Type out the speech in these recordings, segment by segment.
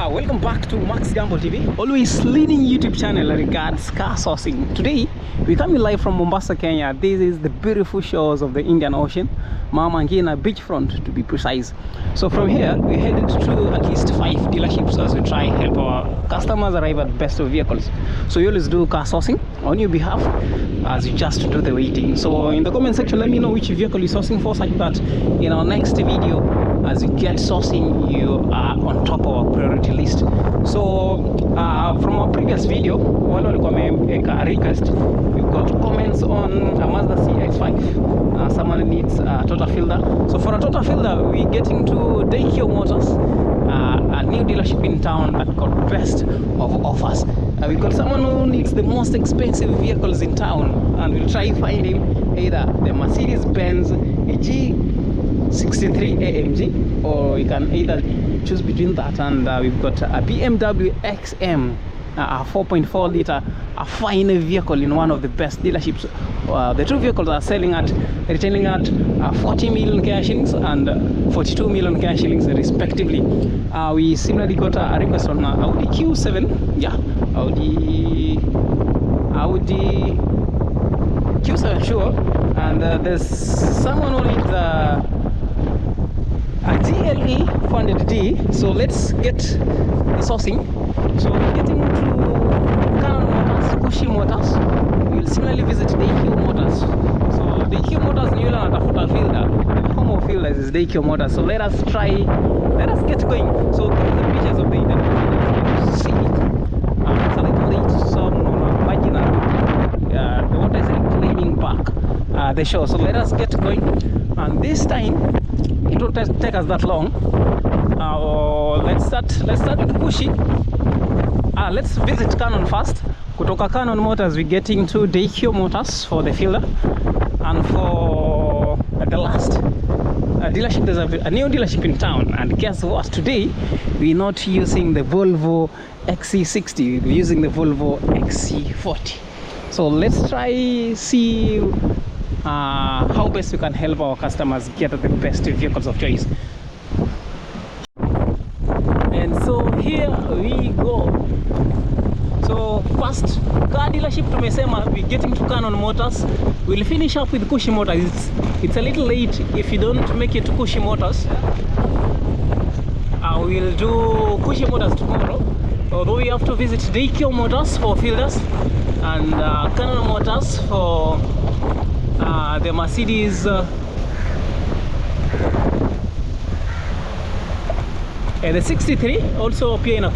Welcome back to Max Gamble TV, always leading YouTube channel regards car sourcing. Today we're coming live from Mombasa, Kenya. This is the beautiful shores of the Indian Ocean, Mama Ngina beachfront to be precise. So from here we headed to at least 5 dealerships as we try help our customers arrive at best of vehicles. So we always do car sourcing on your behalf as you just do the waiting. So in the comment section let me know which vehicle you're sourcing for, such that in our next video as you get sourcing you are on top of our priority list. So from our previous video, wale walikuwa wameweka request, we've got comments on a Mazda CX-5. Someone needs a Total Fielder. So for a Total Fielder, we're getting to Daikyo Motors, a new dealership in town that got best of offers. We've got someone who needs the most expensive vehicles in town, and we'll try finding either the Mercedes-Benz G63 AMG, or you can either choose between that and we've got a BMW XM, a 4.4 liter, a fine vehicle in one of the best dealerships. The two vehicles are retailing at 40 million cash shillings and 42 million cash shillings respectively. We similarly got a request on Audi Q7, yeah, Audi Q7, sure, and there's someone who needs a GLE funded D. So let's get the sourcing. So we're getting to Canon Motors, Kushi Motors. We'll similarly visit Daikyo Motors. So Daikyo Motors ni yule anatafuta fielder. The home of fielders is Daikyo Motors. So let us get going. So these are the pictures of the Indian Ocean. See, it's a little late, so imagine the water is reclaiming back the shore. So let us get going, and this time it won't take us that long. Let's start with Kushi. Let's visit Canon first. Kutoka Canon Motors we're getting to Daikyo Motors for the fielder, and for the last dealership, there's a new dealership in town, and guess what, today we're not using the Volvo XC60, we're using the Volvo XC40. So let's try see how best we can help our customers get the best vehicles of choice. And so here we go. So first car dealership tumesema we're getting to Canon Motors. We'll finish up with Kushi Motors. It's a little late if you don't make it to Kushi Motors. We'll do Kushi Motors tomorrow, although we have to visit Daikyo Motors for fielders and Canon Motors for the Mercedes the 63 also pia ina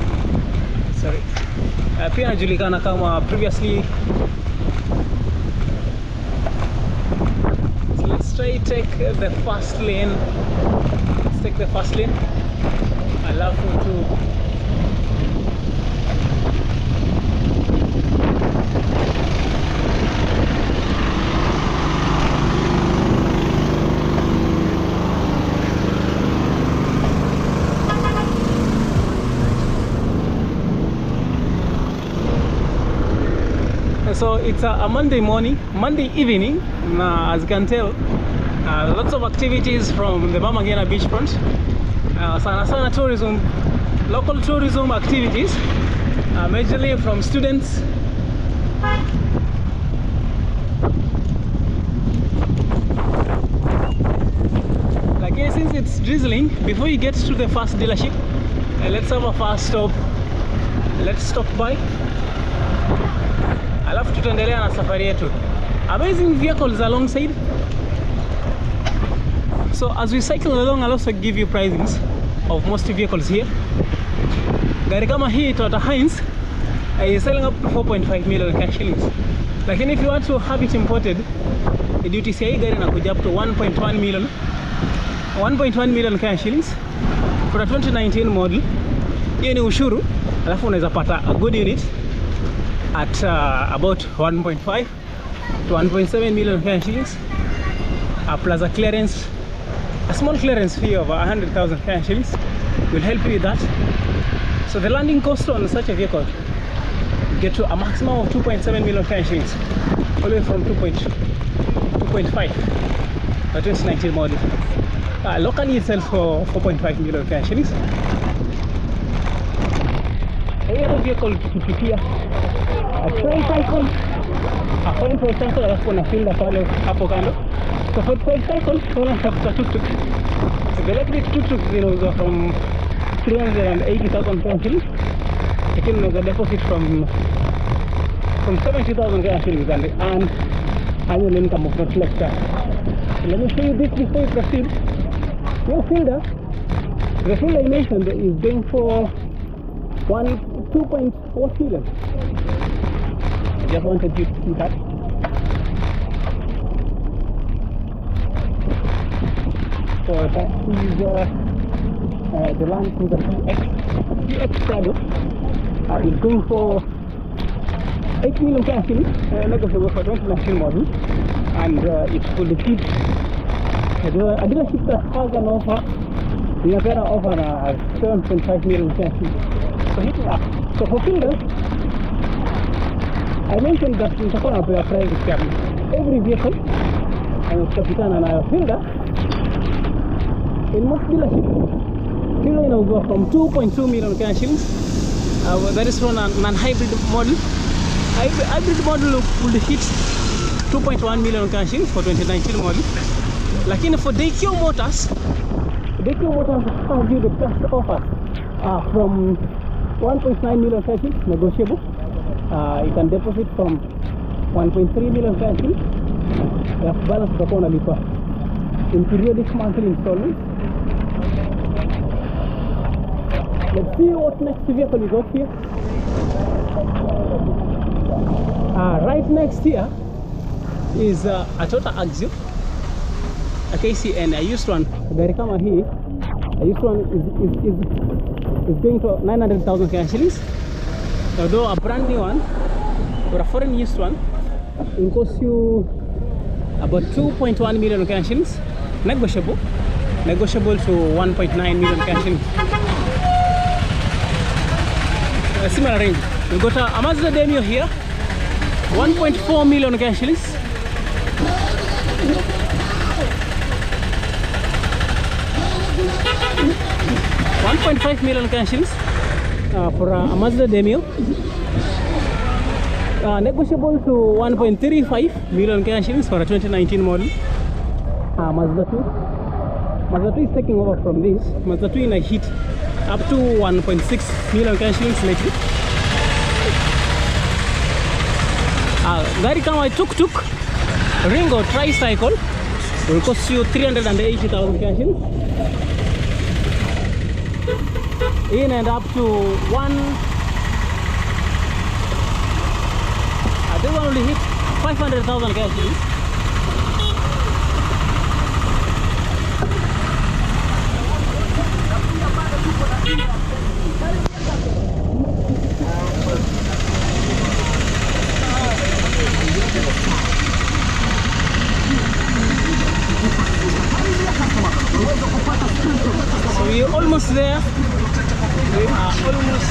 pia inajulikana kama previously. So let's try take the first lane. Let's take the first lane. I love to So it's a Monday evening. As you can tell, lots of activities from the Mama Ngina beachfront. Sana tourism, local tourism activities, majorly from students. Like since it's drizzling, before you get to the first dealership, let's have a fast stop. Let's stop by. Alafu tutaendelea na safari yetu. Amazing vehicles alongside. So as we cycle along, I'll also give you pricings of most vehicles here. Gari kama hii Toyota Heinz is selling up to 4.5 million cash shillings. Lakini if you want to have it imported, the duty CI gari inakuja up to 1.1 million cash shillings for a 2019 model. Hiyo ni ushuru, alafu unaweza pata a good unit at about 1.5 to 1.7 million cash shillings, plus a small clearance fee of 100,000 cash shillings will help you with that. So the landing cost on such a vehicle get to a maximum of 2.7 million cash shillings, all the way from 2.5, a 2019 model. Locally it sells for 4.5 million cash shillings. vehicle tukipitia tricycle, for example, alafu kuna fielder pale hapo kando. So for tricycle tunatafuta tuk-tuk. The electric tuk-tuk zinauzwa from 380,000 Kenya shillings, lakini unaweza deposit from 70,000 Kenya shillings and annual income of not less than. So let me show you this before you proceed. Your fielder, the fielder I mentioned is going for 2.4 million. I just wanted you to see that. So that is the Land Cruiser PX Shadow. It's going for 8 million cash in, negotiable for 2019 model, and it's fully equipped. A dealership that has an offer, we are going to offer a 7.5 million cash in. So hit me up. So for fielders, I mentioned that in Takona we are private cabin. Every vehicle, and it's Capitan and I fielder. In most dealerships, fielder will go from 2.2 million cash shillings. That is from a non-hybrid model. Hybrid model would hit 2.1 million cash shillings for 2019 model. Lakini for Daikyo Motors has you the best offers from 1.9 million cash shillings, negotiable. You can deposit from 1.3 million cash shillings. You have balance the corner in periodic monthly installments. Let's see what next vehicle we got here. Right next here is a Toyota Axio, a KCN. I used one. Gari kama hii, I used one is going to 900,000 Kenya shillings. Although a brand new one or a foreign used one will cost you about 2.1 million Kenya shillings. Negotiable to 1.9 million Kenya shillings. A similar range. We've got a Mazda Demio here, 1.4 million Kenya shillings. 1.5 million Kenya shillings for a Mazda Demio. Negotiable to 1.35 million Kenya shillings for a 2019 model. Mazda 2. Mazda 2 is taking over from this. Mazda 2 in a hit up to 1.6 million Kenya shillings lately. Gari kama tuk-tuk, ring or tricycle will cost you 380,000 Kenya shillings. In and up to this one only hit 500,000 Kenya shillings. So we're almost there. We are almost.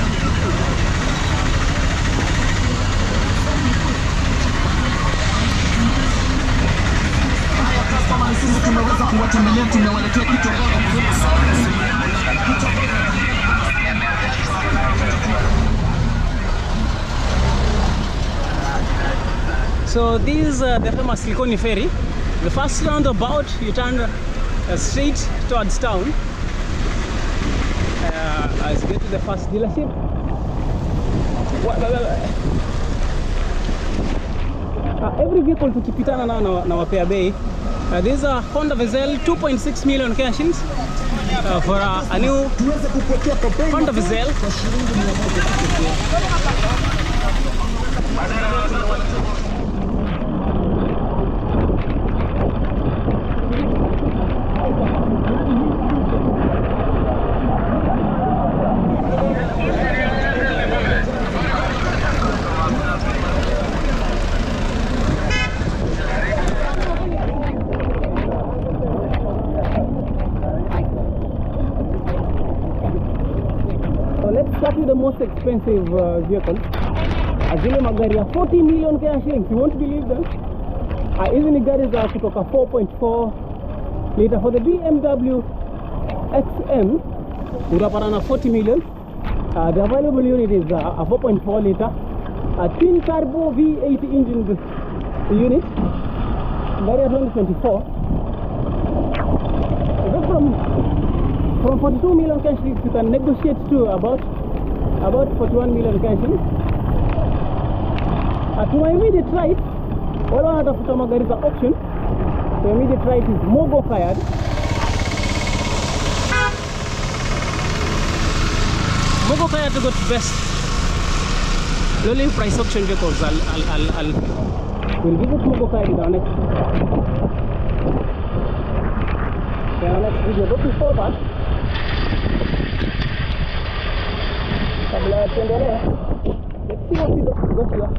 So this is the famous Likoni ferry. The first roundabout, you turn straight towards town. As you get to the first dealership. Every vehicle tukipitana na wapea bei. This is a Honda Vezel 2.6 million Kenya shillings for a new Honda Vezel. Start with the most expensive vehicle. Azile magari ya 40 million Kenya shillings. You won't believe them. Hizi ni gari za kutoka 4.4 liter. For the BMW XM utapata na 40 million. The available unit is a 4.4 liter twin turbo V8 engine unit, Varia 2024. From 42 million cash you can negotiate to about 41 million cash. To my immediate right, all one of the magari is an option. To my immediate right is Mogo fired. Mogo fired got best lowly price option vehicles. We'll visit Mogo fired in our next video. But before that, let's see what we got here.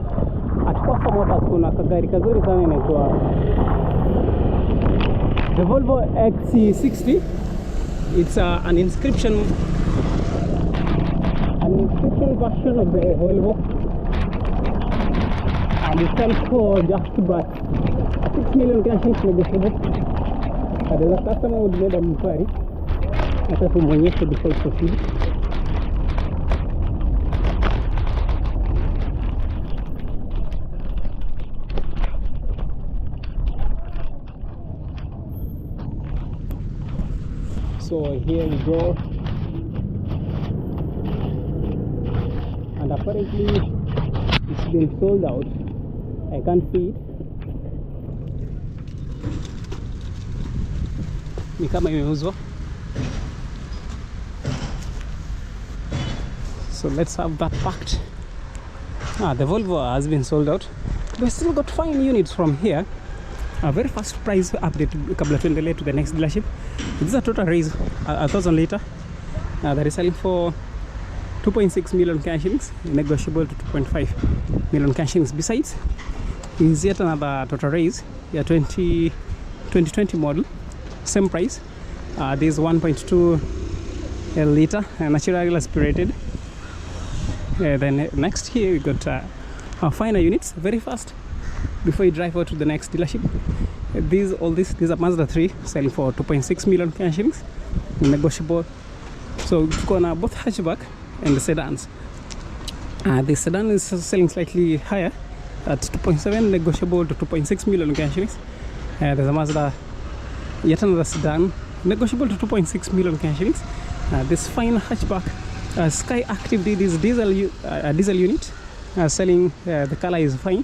At Mombasa Motors kuna kagari kazuri sana inaitwa the Volvo XC60. It's an inscription version of the Volvo, and it sells for just about 6 million cash negotiable. The customer would made an inquiry. Hata tumuonyeshe before we proceed. So here we go, and apparently it's been sold out. I can't see it. Ni kama imeuzwa. So let's have that packed. The Volvo has been sold out. We still got fine units from here. A very fast price update kabla tuendelee to the next dealership. This is a total raise 1,000 liter. That is selling for 2.6 million cashings, negotiable to 2.5 million cashings. Besides, is yet another total raise, 2020 model, same price. This 1.2 liter, naturally aspirated. Then next here we got our finer units, very fast. Before you drive out to the next dealership, these are Mazda 3 selling for 2.6 million cashings, negotiable. So tuko na both hatchback and the sedans. The sedan is selling slightly higher at 2.7, negotiable to 2.6 million cashings. There's a Mazda, yet another sedan, negotiable to 2.6 million cashings. This fine hatchback Sky Active this diesel unit, selling, the color is fine.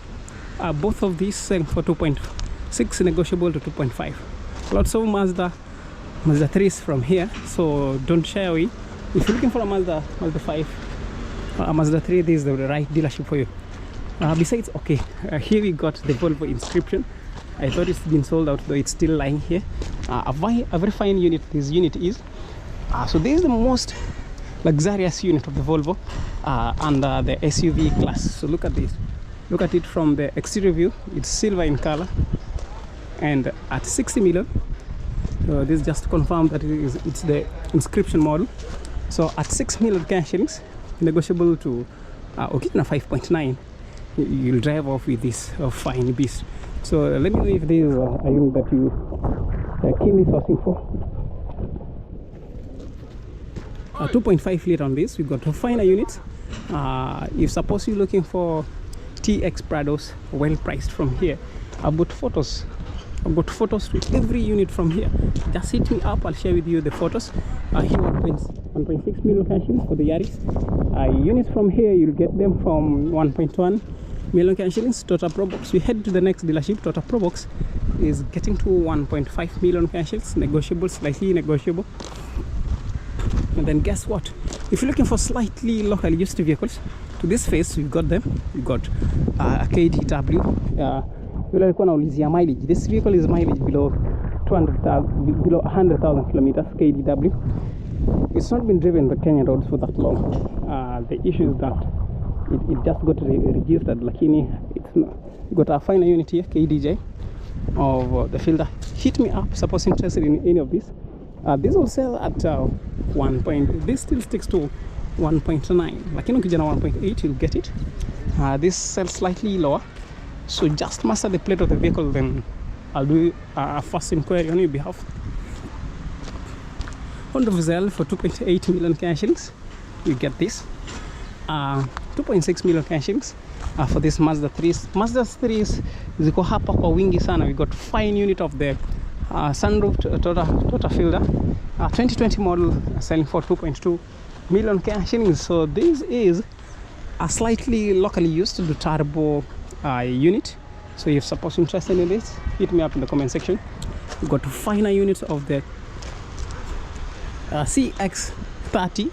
Both of these selling for 2.6, negotiable to 2.5. Lots of Mazda 3s from here, so don't shy away. If you're looking for a Mazda 5, a Mazda 3, this is the right dealership for you. Besides, okay, here we got the Volvo inscription. I thought it's been sold out, though it's still lying here. A very fine unit this unit is. So this is the most luxurious unit of the Volvo under the SUV class. So look at this. Look at it from the exterior view. It's silver in color and at 60 million. This just confirmed that it's the inscription model. So at 6 million cash shillings, negotiable to okay, 5.9, you'll drive off with this fine beast. So let me know if this is a unit that you are keenly sourcing for. 2.5 liter on this. We've got a finer unit. If suppose you're looking for TX Prados, well priced from here, I've got photos to every unit from here. Just hit me up, I'll share with you the photos. Here 1.6 million cash shillings for the Yaris. Units from here, you'll get them from 1.1 million cash shillings. Total Pro Box, we head to the next dealership. Total Pro Box is getting to 1.5 million cash shillings, negotiable, slightly negotiable. And then guess what, if you're looking for slightly local used vehicles, to this phase we've got them. We've got a KDW. Mileage. This vehicle is mileage below 100,000 kilometers. KDW. It's not been driven the Kenyan roads for that long. The issue is that it just got registered. Lakini it's not. We got a finer unit here, KDJ of the Fielder. Hit me up, suppose interested in any of this. This will sell at 1. This still sticks to 1.9. Lakini ukija na 1.8, you'll get it. This sells slightly lower. So just master the plate of the vehicle, then I'll do a first inquiry on your behalf. Honda Vizelle for 2.8 million cash shillings. You get this. 2.6 million shillings for this Mazda 3s. Mazda 3s ziko hapa kwa wingi sana. We got fine unit of the sunroof Toyota Fielder 2020 model, selling for 2.2 million shillings. So this is a slightly locally used the turbo unit. So if suppose interested in this, hit me up in the comment section. We got finer units of the CX30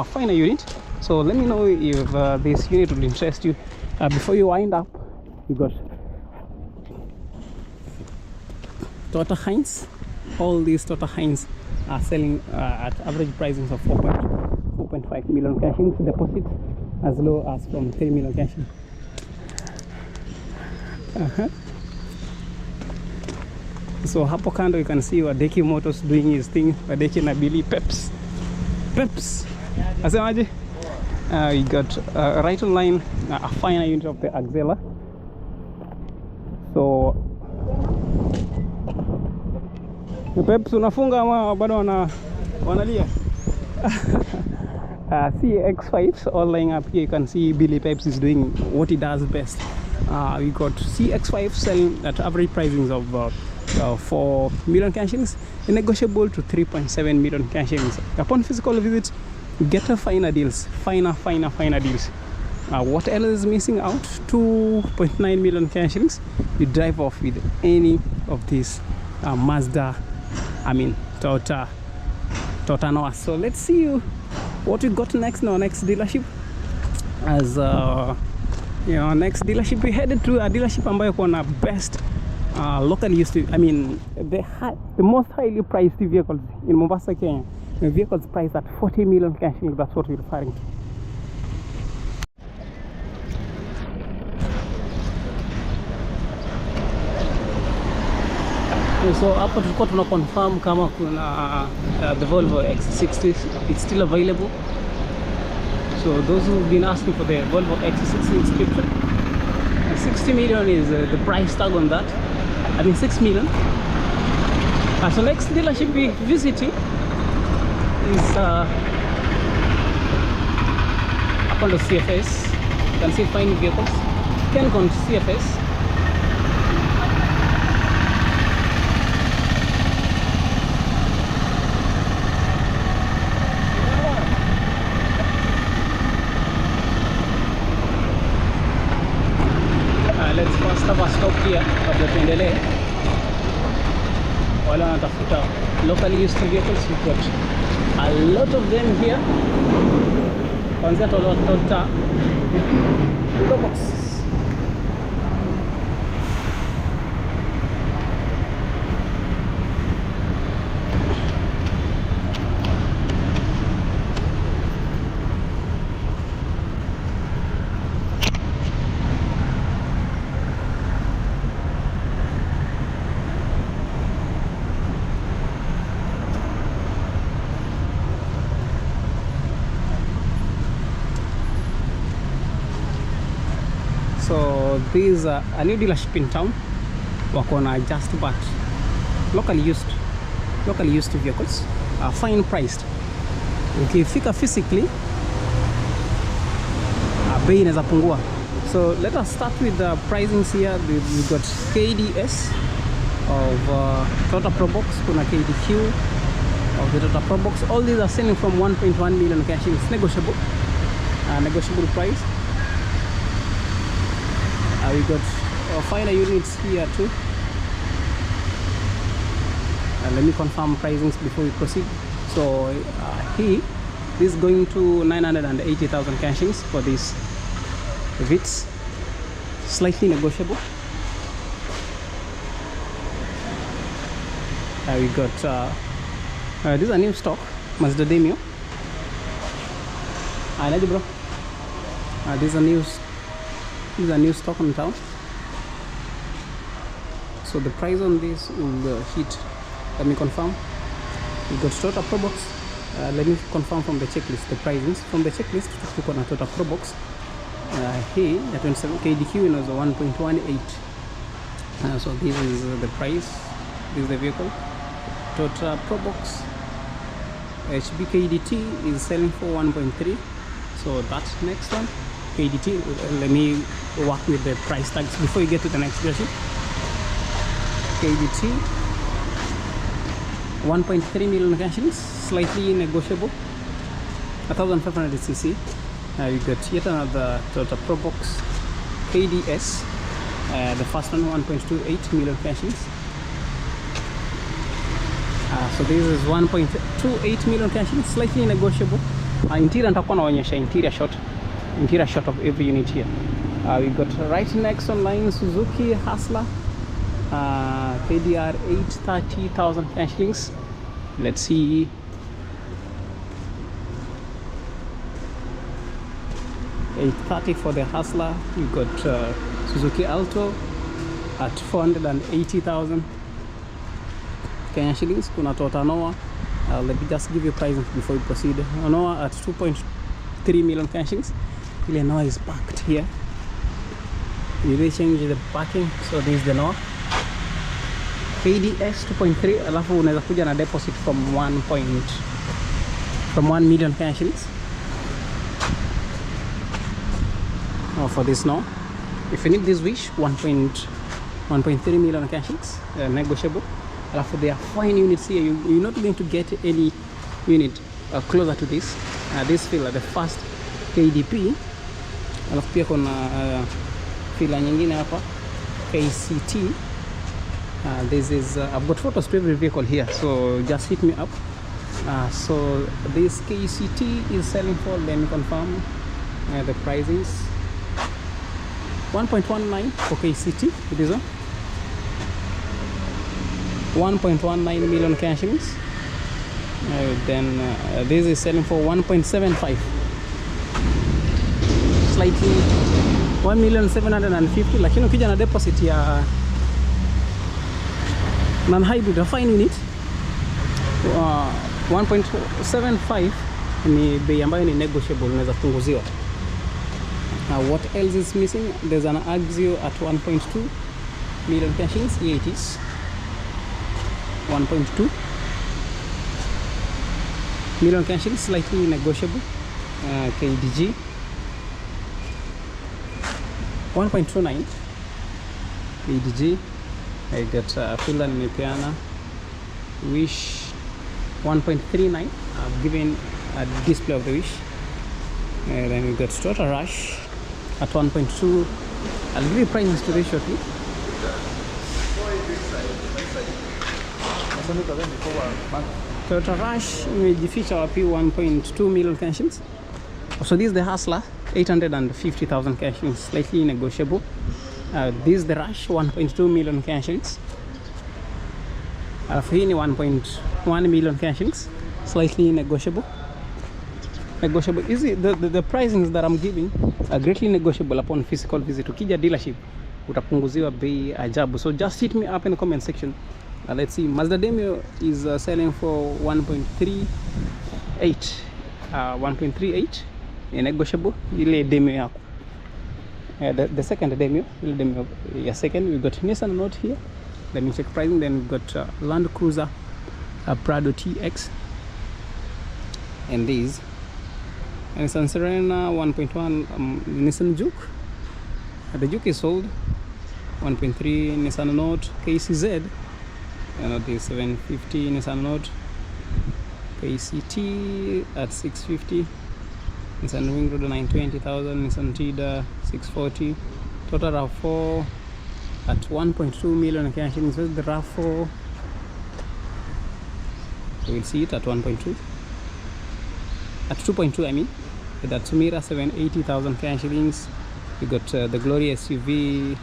finer unit. So let me know if this unit will interest you. Before you wind up, you got Toyota Heinz. All these Toyota Heinz are selling at average pricings of 4.5 million shillings. Deposit as low as from 3 million shillings. So hapo kando you can see Wadeki Motors doing his thing. Wadeki na Billy Peps. Asemaje? We got right on line a finer unit of the Axela. So Peps unafunga ama bado wanalia? CX5s all lying up here. You can see Billy Peps is doing what he does best. We got CX5 selling at average pricings of 4 million shillings, negotiable to 3.7 million shillings. Upon physical visit, get a finer deals, finer deals. What else is missing out? 2.9 million shillings. You drive off with any of these Mazda, Toyota Noah. So let's see what we got next in our next dealership. As next dealership, we headed to a dealership ambayo kuna best locally used to, the most highly priced vehicles in Mombasa, Kenya. The vehicles priced at 40 million shillings. That's what we're referring to. So hapa tulikuwa tuna confirm kama kuna the Volvo XC60 it's still available. So those who've been asking for the Volvo XC60 inscription, 60 million is the price tag on that. 6 million. So next dealership we visiting is up on the CFS. You can see fine vehicles. Kencon CFS. Let's first have a stop here kabla tuendelee. Wala wanatafuta locally used vehicles. We've got a lot of them here. Kwanza Toyota Probox. So this is a new dealership in town. Wako na just but locally used vehicles, fine priced. Ukifika physically bei inaweza pungua. So let us start with the pricings here. We've got KDS of Toyota Probox, kuna KDQ of the Toyota Probox. All these are selling from 1.1 million cash. It's negotiable price. We got finer units here too. Let me confirm pricings before we proceed. So this is going to 980,000 cashings for this Vitz, slightly negotiable. We got this is a new stock Mazda Demio. Bro. This is a new stock in town. So the price on this will hit. Let me confirm. We got Toyota Probox. Let me confirm from the checklist the pricings. From the checklist, we got a Toyota Probox. Here at 27 KDQ was 1.18. So this is the price. This is the vehicle. Toyota Probox HBKDT is selling for 1.3. So that's next one, KDT. Let me work with the price tags before you get to the next version. KDT 1.3 million cashings, slightly negotiable. 1500 cc. You got yet another Toyota Probox KDS. The first one 1.28 million cashings. So this is 1.28 million cashings, slightly negotiable. Interior nitakuwa naonyesha interior shot of every unit here. We got right next online Suzuki Hustler KDR 830,000 cashings. Let's see. $830 for the Hustler. We got Suzuki Alto at 480,000 Kenyan shillings. Kuna Toyota Noah. Let me just give you prices before we proceed. Noah at 2.3 million Kenyan shillings. Ile Noah is parked here. We will change the parking. So this is the Noah. KDS 2.3. Alafu unaweza kuja na deposit from 1 million Kenyan shillings. For this now, if you need this wish, 1.3 million cashings, negotiable. Alafu there are fine units here. You're not going to get any unit closer to this. This filler, the first KDP. Alafu pia kuna filler nyingine hapa KCT. This is I've got photos to every vehicle here, so just hit me up. So this KCT is selling for, let me confirm the prices. 1.19 for KCT. It is 1.19 million cashings. Then this is selling for 1.75. Slightly 1,750,000. Lakini ukija na deposit ya non hybrid, a fine unit 1.75 ni bei ambayo ni negotiable, unaweza punguziwa. What else is missing? There's an Axio at 1.2 million cashings. Here it is, 1.2 million cashings, slightly negotiable. KDG 1.29. KDG. I got Fila Nimepeana. Wish 1.39. I've given a display of the Wish. And then we got Toyota Rush at 1.2. I'll give you prices today shortly. Toyota Rush imejificha wapi 1.2 million cashings. So this is the Hustler, 850,000 cashings, slightly negotiable. This is the Rush, 1.2 million cashings. Alafu hii ni 1.1 million cashings, slightly negotiable. Easy. The pricings that I'm giving are greatly negotiable upon physical visit. Ukija dealership utapunguziwa bei ajabu. So just hit me up in the comment section. Let's see. Mazda Demio is selling for 1.38. 1.38 negotiable. Ile Demio yako. The second Demio, second. We got Nissan Note here. Let me check pricing. Then we got Land Cruiser Prado TX, and these. And Nissan Serena 1.1, Nissan Juke. The Juke is sold. 1.3 Nissan Note KCZ. And the 750 Nissan Note. KCT at 650. Nissan Wing Road 920,000. Nissan Tida 640. Total RAV4 at 1.2 million cashings. With the RAV4, we'll see it at 1.2. At 2.2, I mean. That Sumira 780,000 cash shillings. We got the Glory SUV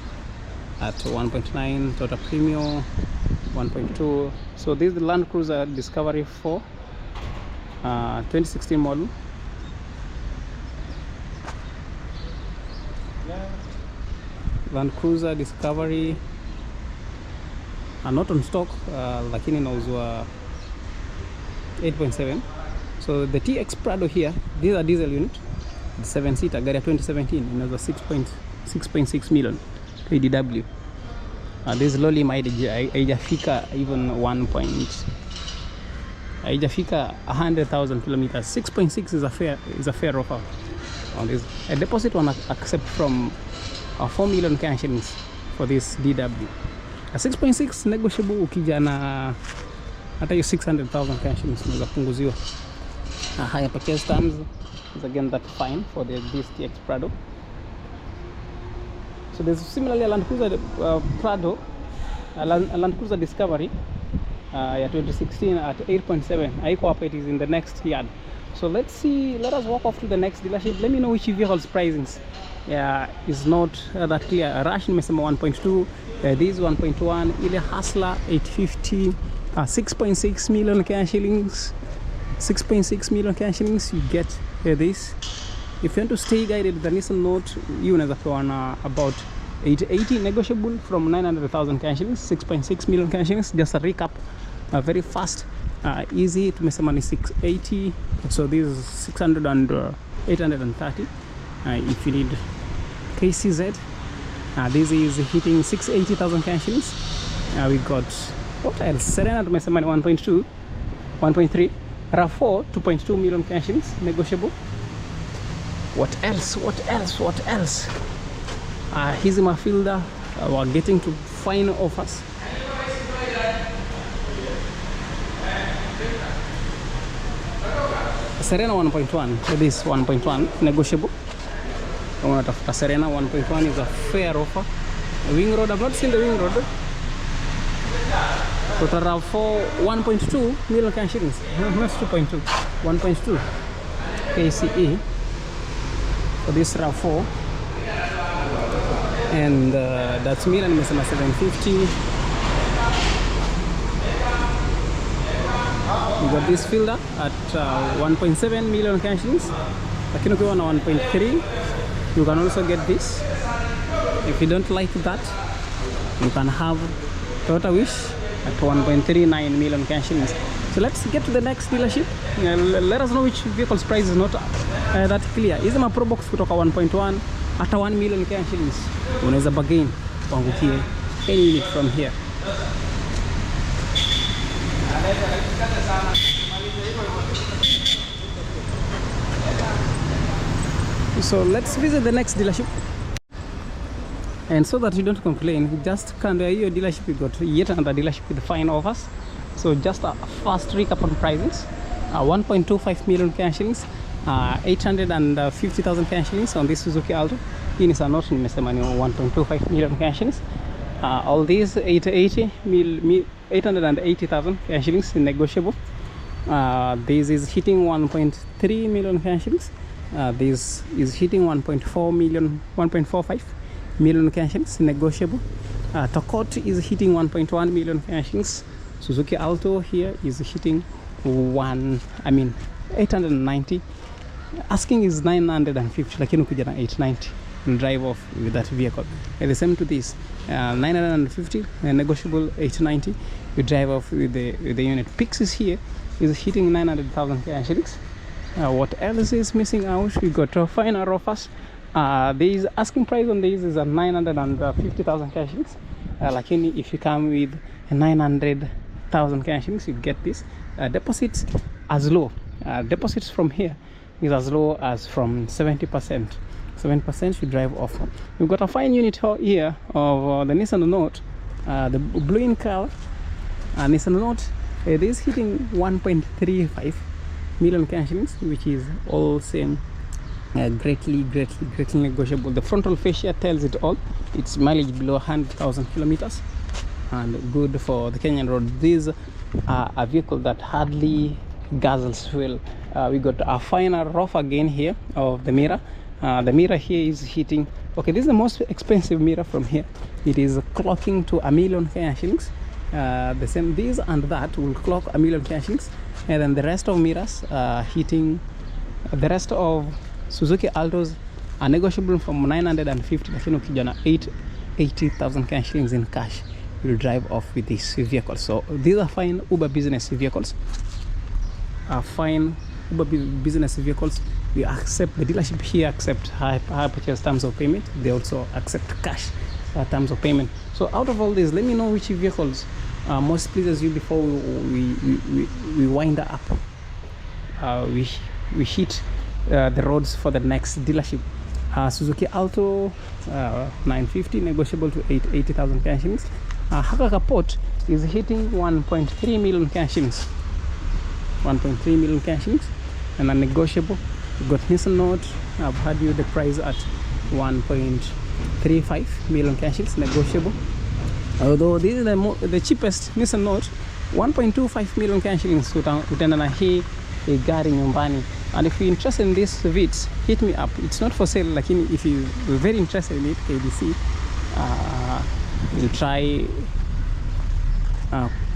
at 1.9, Toyota Premio 1.2. So this is the Land Cruiser Discovery 4 2016 model. Land Cruiser Discovery are not on stock, lakini inauzwa 8.7. So the TX Prado here, these are diesel unit, the 7-seater gari ya 2017, inauzwa 6.6 million KDW. This lowly mileage haijafika even 100,000 kilometers. 6.6 is a fair offer. on this. A deposit one accept from 4 million Kenya shillings for this DW. A 6.6 negotiable ukija na hata hiyo 600,000 Kenya shillings unaweza punguziwa. Higher purchase terms is again that fine for this TX Prado. So there's similarly a Land Cruiser Prado, a Land Cruiser Discovery ya 2016 at 8.7. Haiko hapa, it is in the next yard. So let us walk off to the next dealership. Let me know which vehicle's pricings is not that clear. Rush nimesema 1.2, this 1.1, ile Hustler 850, 6.6 million Kenya shillings. 6.6 million Kenya shillings, you get this. If you want to stay guided, the Nissan Note, you unaweza pewa na about 880 negotiable from 900,000 Kenya shillings, 6.6 million Kenya shillings. Just a recap, very fast, easy. Tumesema ni 680, so this is 600 and 830. If you need KCZ, this is hitting 680,000 Kenya shillings. We got what else? Serena tumesema ni 1.2, 1.3. RAV4 2.2 million Kenya shillings negotiable. What else? Hizi mafielder we're getting to fine offers. Serena 1.1, this 1.1 negotiable. Unatafuta Serena 1.1 is a fair offer. Wing road, I've not seen the wing road. Total RAV4 1.2 million Kenya shillings. Not 2.2, 1.2 KCE for this RAV4. And that's Milan nimesema 750. You got this fielder at 1.7 million Kenya shillings. Lakini ukiwa na 1.3, you can also get this. If you don't like that, you can have Toyota Wish at 1.39 million Kenya shillings. So let's get to the next dealership. Let us know which vehicle's price is not that clear. Hizi ma Pro Box kutoka 1.1 hata 1 million Kenya shillings. Unaweza bargain kuangukie any unit from here. So let's visit the next dealership. And so that you don't complain, just kind of your dealership, you got yet another dealership with fine offers. So just a fast recap on prices. 1.25 million Kenya shillings, 850,000 Kenya shillings on this Suzuki Alto. Hii ni Sanoto nimesema ni 1.25 million Kenya shillings. All these 880,000 Kenya shillings negotiable. This is hitting 1.3 million Kenya shillings. This is hitting 1.4 million, 1.45 million Kenya shillings negotiable. Tokot is hitting 1.1 million Kenya shillings. Suzuki Alto here is hitting 890. Asking is 950, lakini ukija na 890 and drive off with that vehicle. And the same to this, 950 negotiable, 890 you drive off with the unit. Pixis here is hitting 900,000 Kenya shillings. What else is missing out? We got finer offers. This asking price on this is 950,000 Kenya shillings. Lakini if you come with 900,000 Kenya shillings, you get this. Deposits as low. Deposits from here is as low as from 70%. 7% you drive off. We've got a fine unit here of the Nissan Note, the blue in color. Nissan Note, it is hitting 1.35 million Kenya shillings, which is all same. Greatly negotiable. The frontal fascia tells it all. It's mileage below 100,000 kilometers and good for the Kenyan road. This a vehicle that hardly guzzles fuel. We got a finer rough again here of the mirror. The mirror here is hitting, okay, this is the most expensive mirror from here. It is clocking to 1 million Kenya shillings. The same, this and that will clock 1 million Kenya shillings, and then the rest of mirrors hitting, the rest of Suzuki Altos are negotiable from 950, lakini ukija na 880,000 Kenya shillings in cash, you'll drive off with this vehicle. So these are fine Uber business vehicles. Fine Uber business vehicles. We accept, the dealership here accept high purchase terms of payment. They also accept cash terms of payment. So out of all this, let me know which vehicles most pleases you before we wind up. We hit the roads for the next dealership. Suzuki Alto 950 negotiable to 80,000 cash shillings. Haka Kapot is hitting 1.3 million cash shillings. 1.3 million cash shillings and a negotiable. You've got Nissan Note. I've had you the price at 1.35 million cash shillings negotiable. Although this is the cheapest Nissan Note, 1.25 million cash shillings utaenda na hii gari nyumbani. And if you're interested in this Vitz, hit me up. It's not for sale, lakini if you're very interested in it, KDC will try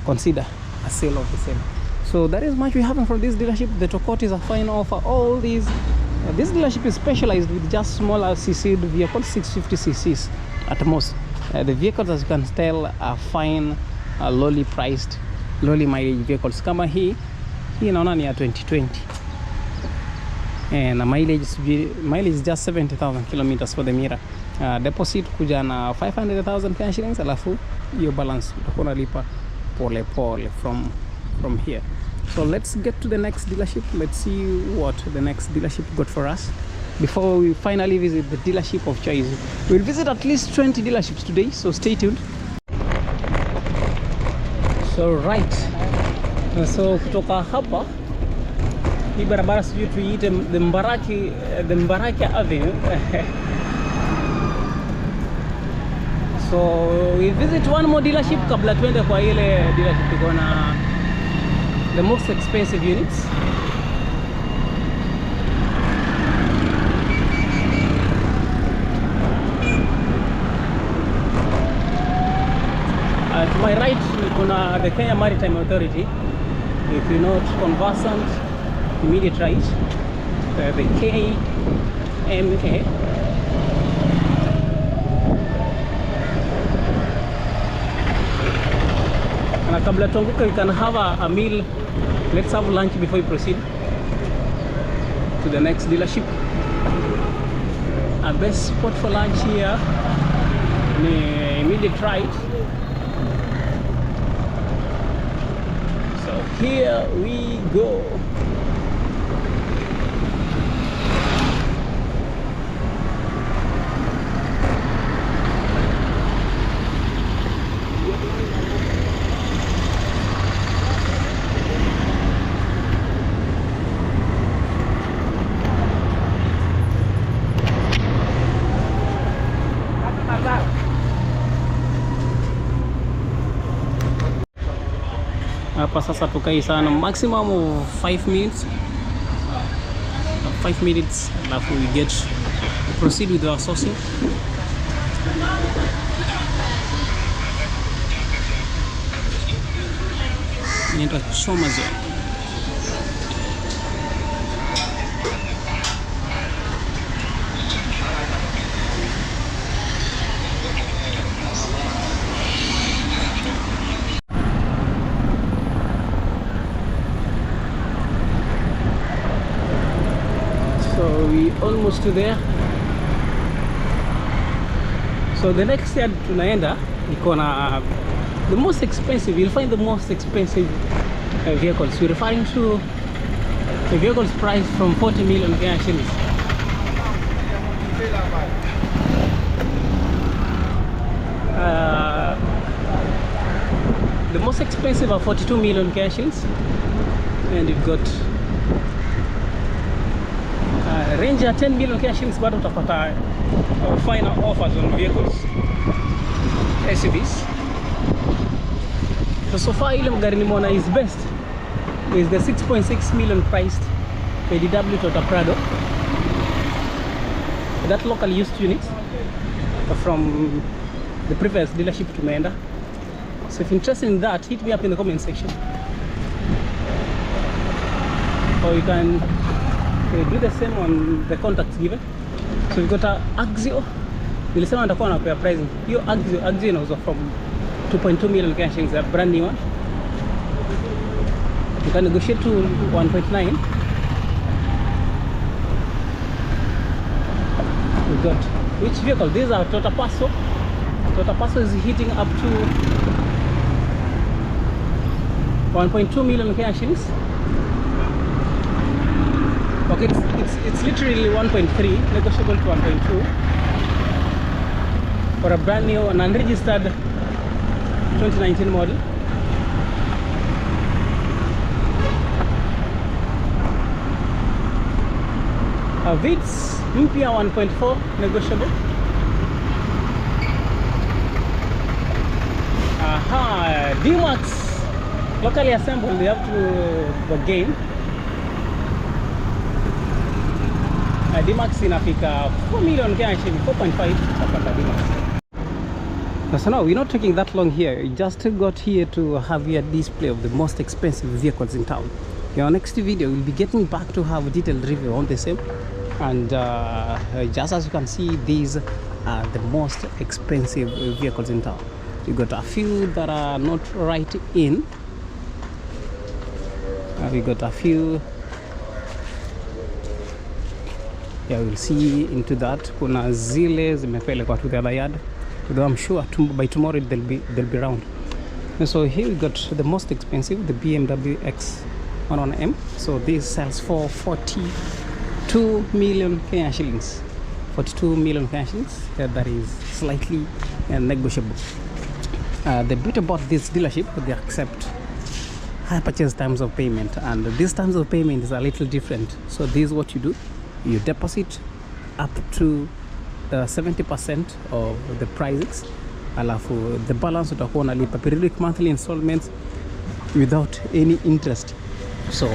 consider a sale of the same. So that is much we have from this dealership. The Tokoti is a fine offer. All these this dealership is specialized with just smaller cc vehicles, 650 cc's at most. The vehicles, as you can tell, are fine, lowly priced, lowly mileage vehicles. Kama hii naona ni ya 2020 and mileage is just 70,000 kilometers for the mirror. Deposit kuja na 500,000 cash shillings, alafu hiyo balance utakuwa unalipa pole pole from here. So let's get to the next dealership. Let's see what the next dealership got for us before we finally visit the dealership of choice. We'll visit at least 20 dealerships today, so stay tuned. So right, so kutoka hapa hii barabara sijui tuiite the Mbaraki Avenue. So we visit one more dealership kabla tuende kwa ile dealership iko na the most expensive units. To my right kuna the Kenya Maritime Authority. If you're not conversant, immediate right, the KMA. And kabla tuanguka, you can have a meal. Let's have lunch before we proceed to the next dealership. Our best spot for lunch here, the immediate right. So here we go. Hapa sasa tukai sana, maximum of 5 minutes. 5 minutes, alafu we proceed with our sourcing. Inaitwa Choma Zone. We almost to there. So the next yard tunaenda iko na the most expensive. You'll find the most expensive vehicles. We're referring to the vehicles priced from 40 million Kenya shillings. The most expensive are 42 million Kenya shillings, and you've got range ya 10 million cash shillings. Bado utapata final offers on vehicles, SUVs. So far ile magari nimeona is best is the 6.6 million priced ADW Toyota Prado, that local used unit from the previous dealership tumeenda. So if you're interested in that, hit me up in the comment section, or you can do the same on the contacts given. So we've got a Axio. Nilisema nitakuwa na pair pricing. Hiyo Axio inauzwa from 2.2 million cash shillings, a brand new one. You can negotiate to 1.9. We've got which vehicle? These are Toyota Passo. Toyota Passo is hitting up to 1.2 million cash shillings. it's literally 1.3 negotiable to 1.2 for a brand new and unregistered 2019 model. Vitz mpya 1.4 negotiable. Aha, D-Max locally assembled, they have to gain. D-Max inafika 4 million Kenya shilling, 4.5 kapata D-Max. So now we're not taking that long here. We just got here to have a display of the most expensive vehicles in town. In our next video, we'll be getting back to have a detailed review on the same. And just as you can see, these are the most expensive vehicles in town. You got a few that are not right in. We got a few. Yeah, we'll see into that. Kuna zile zimepelekwa to the other yard. Though I'm sure by tomorrow they'll be round. And so here we got the most expensive, the BMW X11M. So this sells for 42 million Kenya shillings. 42 million Kenya shillings. That is slightly negotiable. The bit about this dealership, they accept high purchase terms of payment, and these terms of payment is a little different. So this is what you do: you deposit up to 70% of the prices, alafu the balance utakuwa unalipa periodic monthly installments without any interest. So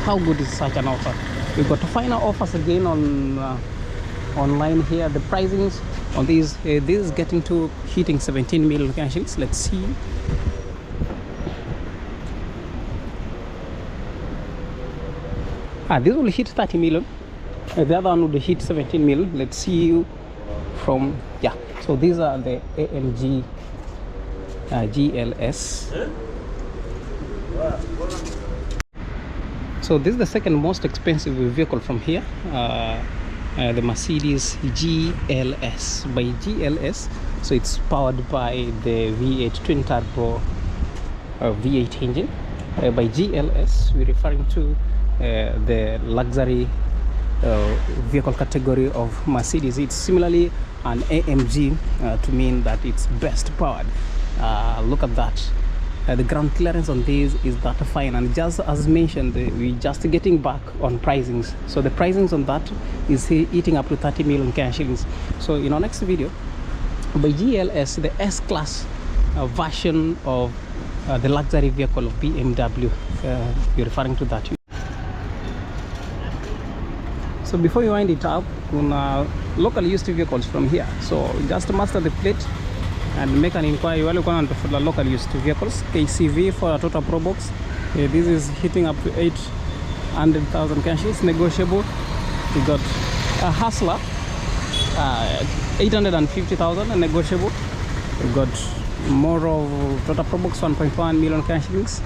how good is such an offer? We got to find our offers again on online here. The pricings on these this is getting to hitting 17 million cash shillings. Let's see. This will hit 30 million. The other one would hit 17 million. Let's see you from, yeah. So these are the AMG GLS. So this is the second most expensive vehicle from here. The Mercedes GLS. By GLS, so it's powered by the V8 twin turbo V8 engine. By GLS, we're referring to the luxury vehicle category of Mercedes. It's similarly an AMG to mean that it's best powered. Look at that. The ground clearance on this is that fine, and just as mentioned, we just getting back on pricings. So the pricings on that is eating up to 30 million cash shillings. So in our next video, by GLS, the S-Class version of the luxury vehicle of BMW, we're referring to that. So before you wind it up, local used vehicles from here. So just master the plate and make an inquiry. Wale kwa natafuta local used vehicles. KCV for a total pro box. This is hitting up to 800,000 cash. It's negotiable. We got a Hustler, 850,000 and negotiable. We got more of total pro box, 1.1 million cash shillings.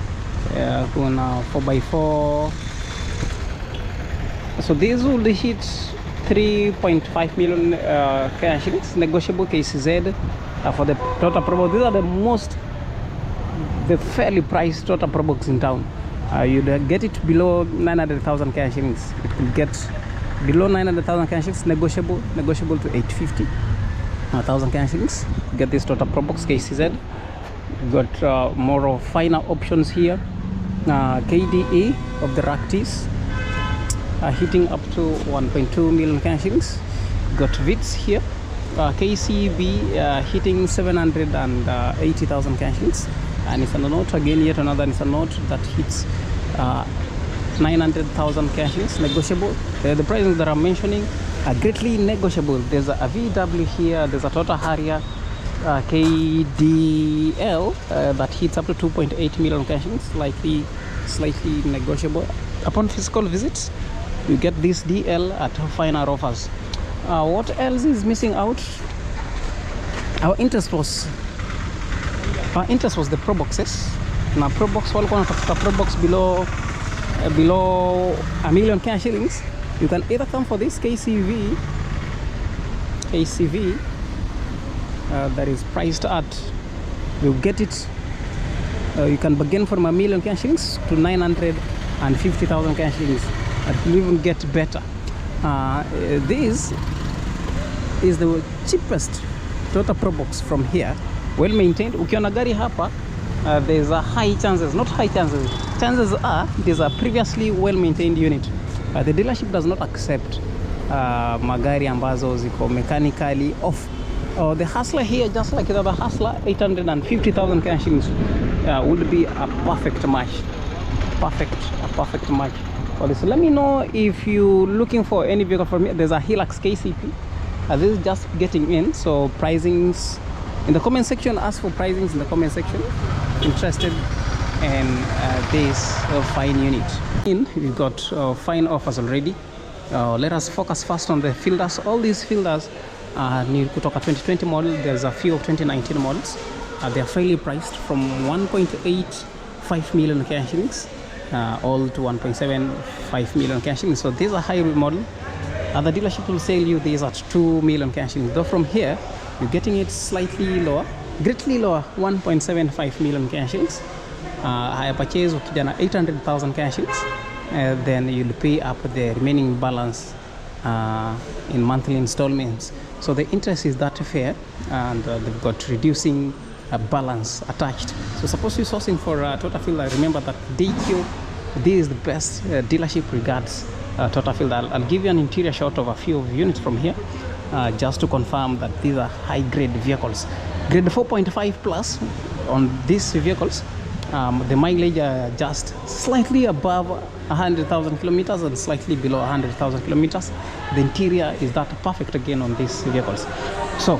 Kuna 4x4. So these will hit 3.5 million cash shillings, negotiable. KCZ for the Toyota Probox. These are the fairly priced Toyota Probox in town. You'd get it below 900,000 cash shillings. It will get below 900,000 cash shillings, negotiable to 850,000 cash shillings. Get this Toyota Probox KCZ. Got more of finer options here. KDE of the Ractis. Hitting up to 1.2 million cash shillings. Got Vitz here. KCB hitting 780,000 cash shillings. And it's a note again, yet another Nissan Note that hits 900,000 cash shillings, negotiable. The prices that I'm mentioning are greatly negotiable. There's a VW here, there's a Toyota Harrier KDL that hits up to 2.8 million cash shillings, slightly negotiable. Upon physical visits, you get this DL at finer offers. What else is missing out? Our interest was the Pro Boxes. Now Pro Box, walikuwa wanatafuta Pro Box below a million cash shillings. You can either come for this KCV that is priced at, you get it, you can begin from a million cash shillings to 950,000 cash shillings. It will even get better. This is the cheapest Toyota Probox from here, well maintained. Ukiona gari hapa, there's a high chances, not high chances, chances are there's a previously well maintained unit. The dealership does not accept magari ambazo ziko mechanically off. The Hustler here, just like the other Hustler, 850,000 cash would be a perfect match. A perfect match for this. Let me know if you're looking for any vehicle from me. There's a Hilux KCP. This is just getting in, so pricings in the comment section. Ask for pricings in the comment section. Interested in this fine unit. We've got fine offers already. Let us focus first on the fielders. All these fielders are new kutoka 2020 model. There's a few of 2019 models. They are fairly priced from 1.85 million cash shillings all to 1.75 million cash shillings. So these are hybrid model. The dealership will sell you these at 2 million cash shillings. Though from here, you're getting it slightly lower, greatly lower, 1.75 million cash shillings. Higher purchase ukija na 800,000 cash shillings. Then you'll pay up the remaining balance in monthly installments. So the interest is that fair, and they've got reducing balance attached. So suppose you're sourcing for Toyota Fielder, remember that DQ, this is the best dealership regards Toyota Fielder. I'll give you an interior shot of a few of units from here, just to confirm that these are high grade vehicles. Grade 4.5 plus on these vehicles. The mileage are just slightly above 100,000 kilometers and slightly below 100,000 kilometers. The interior is that perfect again on these vehicles. So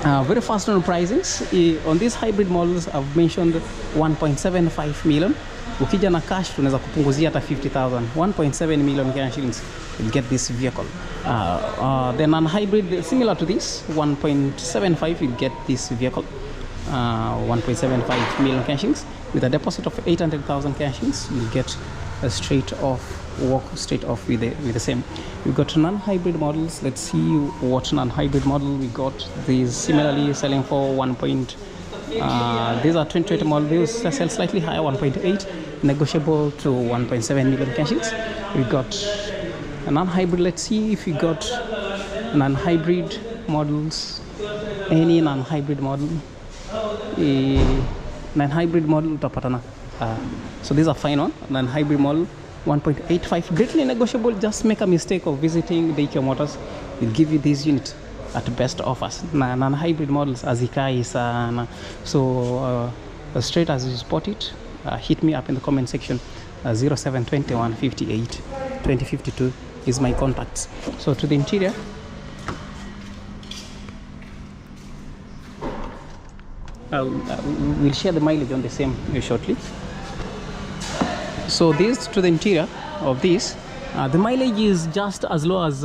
very fast on pricings. On these hybrid models, I've mentioned 1.75 million. Ukija na cash tunaweza kupunguzia hata 50,000. 1.7 million cash shillings will get this vehicle. Then on hybrid similar to this, 1.75 you get this vehicle. 1.75 million cash shillings with a deposit of 800,000 cash shillings. You'll get a straight off with the same. We've got non-hybrid models. Let's see what non-hybrid model we got. These similarly selling for 1. These are 2020 models. They sell slightly higher, 1.8, negotiable to 1.7 million cash shillings. We got a non-hybrid. Let's see if we got non-hybrid models. Any non-hybrid model. Non-hybrid model utapatana. So these are fine one. Non-hybrid model 1.85, greatly negotiable. Just make a mistake of visiting the DQ Motors, will give you this unit at best offers. Non-hybrid models azikai sana. So straight as you spot it, hit me up in the comment section. 0721 58 2052 is my contacts. So to the interior. We'll share the mileage on the same shortly. So this to the interior of this, the mileage is just as low as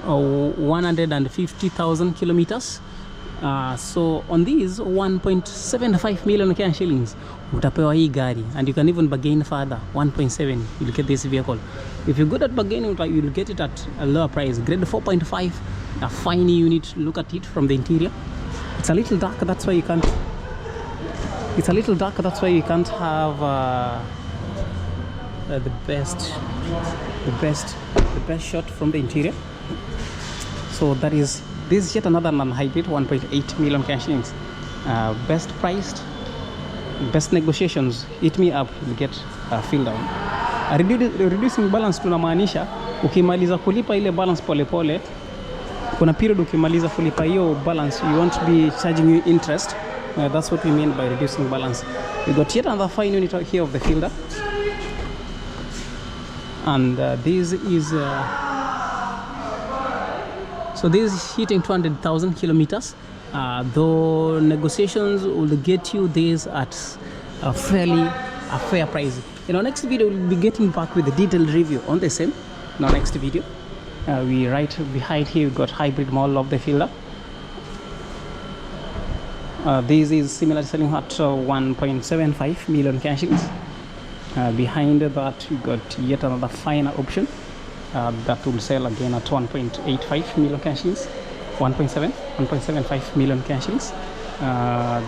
150,000 kilometers. So on these 1.75 million cash shillings utapewa hii gari, and you can even bargain further. 1.7 you'll get this vehicle. If you're good at bargaining, you'll get it at a lower price. Grade 4.5, a fine unit. Look at it from the interior. It's a little dark, that's why you can't. It's a little dark, that's why you can't have the best shot from the interior. So that is this is yet another non-hybrid 1.8 million cash shillings. Best priced, best negotiations. Hit me up, you get fill down. Reducing balance tunamaanisha ukimaliza kulipa ile balance polepole, kuna period ukimaliza kulipa hiyo balance you won't be charging you interest. That's what we mean by reducing balance. We got yet another fine unit here of the Fielder, and this is so this is hitting 200,000 kilometers. Though negotiations will get you this at a fair price. In our next video, we'll be getting back with a detailed review on the same. In our next video, we right behind here we got hybrid model of the Fielder. This is similar selling at 1.75 million cash shillings. Behind that we got yet another finer option that will sell again at 1.85 million cash shillings. 1.75 million cash shillings.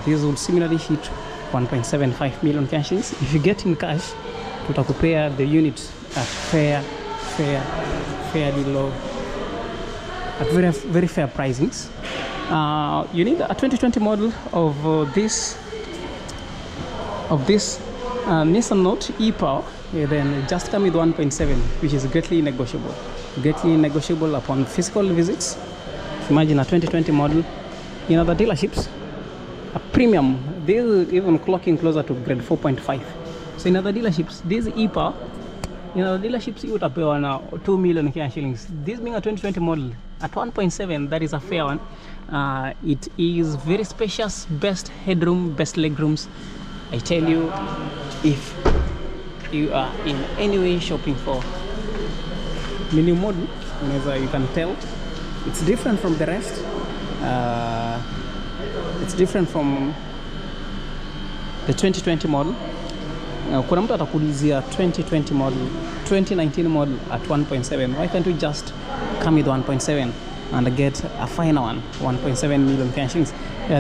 This will similarly hit 1.75 million cash shillings. If you get in cash, tutakupea the unit at fairly low, at very fair pricings. You need a 2020 model of this Nissan Note e-Power. Then just come with 1.7, which is greatly negotiable upon physical visits. Imagine a 2020 model in other dealerships, a premium. They even clocking closer to grade 4.5. So in other dealerships, this e-Power, in other dealerships, you would pay on 2 million cash shillings. This being a 2020 model at 1.7, that is a fair one. It is very spacious, best headroom, best legrooms. I tell you, if you are in any way shopping for mini model, as you can tell, it's different from the rest. It's different from the 2020 model. Kuna mtu atakulizia 2020 model, 2019 model at 1.7. Why can't we just come with 1.7 and get a finer one, 1.7 million cash shillings?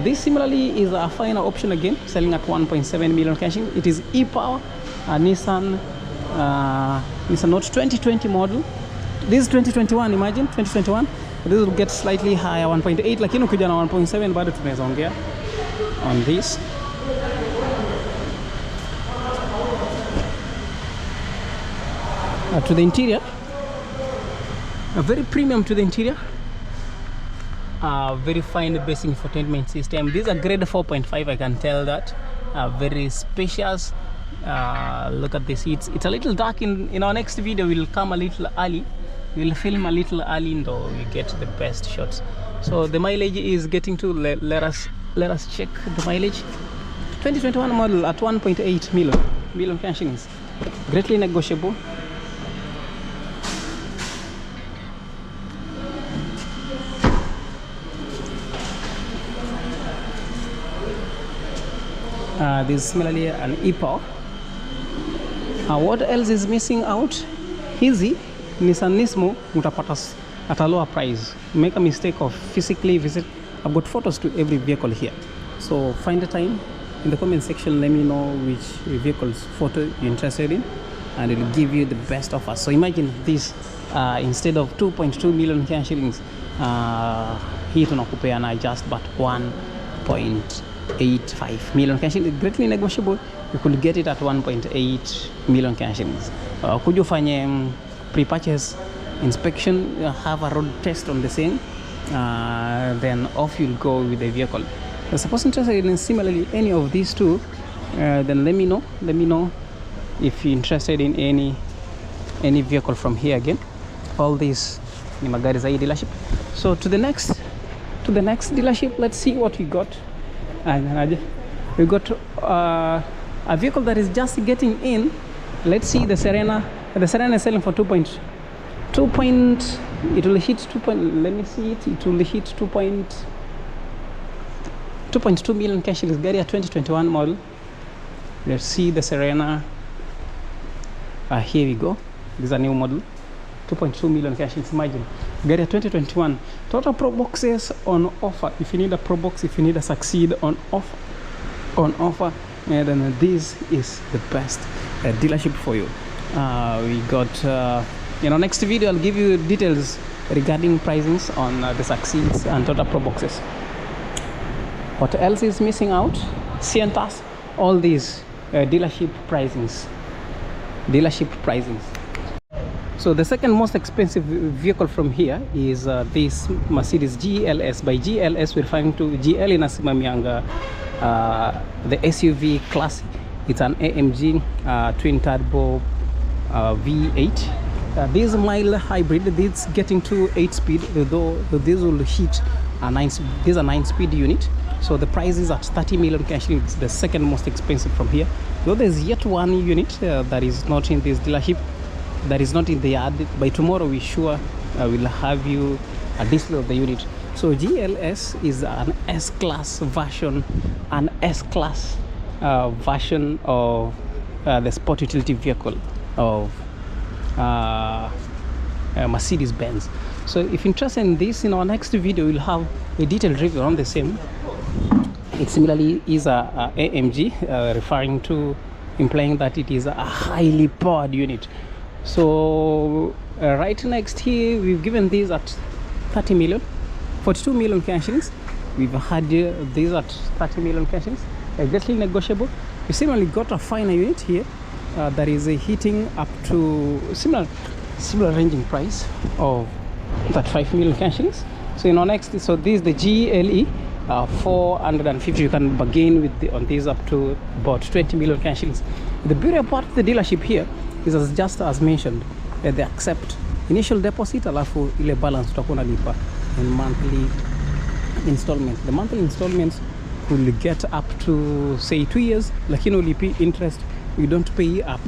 This similarly is a finer option again, selling at 1.7 million cash shillings. It is e-Power, a Nissan Note 2020 model. This is 2021, imagine 2021. This will get slightly higher, 1.8, lakini ukija na 1.7 bado tunaweza ongea on this. To the interior, a very premium to the interior, very fine basic infotainment system. These are grade 4.5, I can tell that. Very spacious. Look at the seats. It's a little dark. In our next video we'll come a little early, we'll film a little early, though we get the best shots. So the mileage is getting to, let us check the mileage. 2021 model at 1.8 million cash shillings, greatly negotiable. This is similarly an e-Power. What else is missing out? Easy Nissan Nismo mutapata at a lower price. Make a mistake of physically visit. I've got photos to every vehicle here, so find the time in the comment section. Let me know which vehicle's photo you're interested in, and it will give you the best offer. So imagine this, instead of 2.2 million cash shillings, hii tunakupea na just but 1.85 million cash shillings, greatly negotiable. You could get it at 1.8 million cash shillings. Could you find pre-purchase inspection, have a road test on the same, then off you'll go with the vehicle. Suppose interested in similarly any of these two, then let me know if you're interested in any vehicle from here. Again, all these ni magari za hii dealership. So to the next dealership, let's see what we got. And we got a vehicle that is just getting in. Let's see the Serena. The Serena is selling for 2 point. It will hit 2 point. Let me see it. It will hit 2.2 million cash shillings. Gari a 2021 model. Let's see the Serena. Here we go. This is a new model. 2.2 million cash shillings. Imagine. Gari a 2021. Total Pro boxes on offer. If you need a Pro box, if you need a Succeed on offer, and then this is the best dealership for you. We got next video I'll give you details regarding pricings on the Succeeds and Total Pro boxes. What else is missing out? Cientas, all these dealership pricings. So the second most expensive vehicle from here is this Mercedes GLS. By GLS we're referring to GL inasimamianga the SUV class. It's an AMG twin turbo V8. This mild hybrid, this getting to 8-speed, though this will hit a 9-speed. This is a 9-speed unit. So the price is at 30 million cash. It's the second most expensive from here. Though there's yet one unit that is not in this dealership, that is not in the yard. By tomorrow we sure will have you a display of the unit. So GLS is an S-Class version, version of the sport utility vehicle of Mercedes-Benz. So if you're interested in this, in our next video we'll have a detailed review on the same. It similarly is a AMG, referring to, implying that it is a highly powered unit. So right next here, we've given these at 30 million, 42 million Kenyan shillings. We've had these at 30 million Kenyan shillings, exactly negotiable. We similarly got a finer unit here that is hitting up to similar ranging price of 35 million Kenyan shillings. So in our next, so this is the GLE 450. You can bargain with on these up to about 20 million Kenyan shillings. The beauty about the dealership here is just as mentioned, they accept initial deposit, alafu ile balance utakuwa unalipa in monthly installments. The monthly installments will get up to say 2 years, lakini ulipi interest, you don't pay up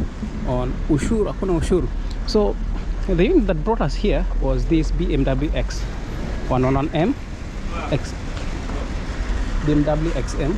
on ushuru, hakuna ushuru. So the unit that brought us here was this BMW X111M BMW XM.